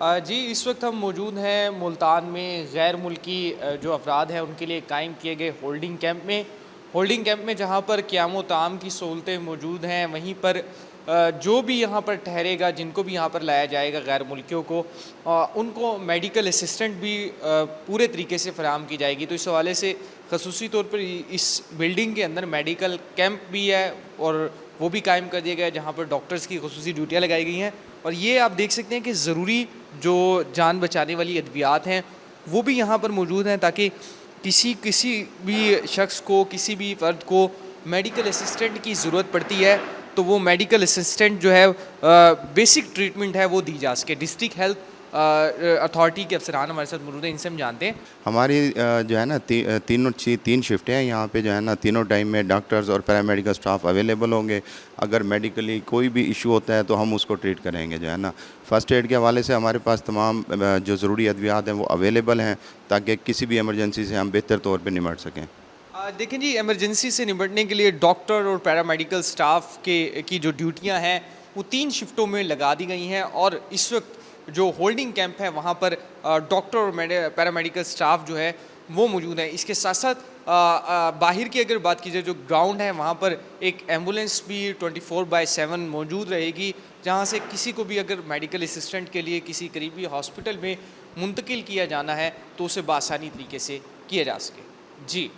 जी, इस वक्त हम मौजूद हैं मुल्तान में गैर मुल्की जो अफराद हैं उनके लिए कायम किए गए होल्डिंग कैंप में जहाँ पर क़याम ताम की सहूलतें मौजूद हैं। वहीं पर जो भी यहाँ पर ठहरेगा, जिनको भी यहाँ पर लाया जाएगा गैर मुल्कियों को, उनको मेडिकल असिस्टेंट भी पूरे तरीके से फ़राहम की जाएगी। तो इस हवाले से खसूसी तौर पर इस बिल्डिंग के अंदर मेडिकल कैंप भी है और वो भी कायम कर दिया गया है, जहाँ पर डॉक्टर्स की खसूसी ड्यूटियाँ लगाई गई हैं। और ये आप देख सकते हैं कि ज़रूरी जो जान बचाने वाली अद्वियात हैं वो भी यहाँ पर मौजूद हैं, ताकि किसी किसी भी शख्स को, किसी भी फ़र्द को मेडिकल असिस्टेंट की ज़रूरत पड़ती है तो वो मेडिकल असिस्टेंट जो है बेसिक ट्रीटमेंट है वो दी जा सके। डिस्ट्रिक्ट हेल्थ अथॉरिटी के अफसरान हमारे साथ मौजूद हैं, इनसे हम जानते हैं। हमारी जो है ना तीन शिफ्टें हैं यहाँ पे, जो है ना तीनों टाइम में डॉक्टर्स और पैरामेडिकल स्टाफ अवेलेबल होंगे। अगर मेडिकली कोई भी इशू होता है तो हम उसको ट्रीट करेंगे। जो है ना फ़र्स्ट एड के हवाले से हमारे पास तमाम जो ज़रूरी अद्वियात हैं वो अवेलेबल हैं, ताकि किसी भी इमरजेंसी से हम बेहतर तौर पर निपट सकें। देखें जी, इमरजेंसी से निपटने के लिए डॉक्टर और पैरामेडिकल स्टाफ की जो ड्यूटियां हैं वो 3 शिफ्टों में लगा दी गई हैं। और इस वक्त जो होल्डिंग कैंप है वहाँ पर डॉक्टर और पैरामेडिकल स्टाफ जो है वो मौजूद है। इसके साथ साथ बाहर की अगर बात की जाए, जो ग्राउंड है वहाँ पर एक एम्बुलेंस भी 24/7 मौजूद रहेगी, जहाँ से किसी को भी अगर मेडिकल असिस्टेंट के लिए किसी करीबी हॉस्पिटल में मुंतकिल किया जाना है तो उसे बआसानी तरीके से किया जा सके। जी।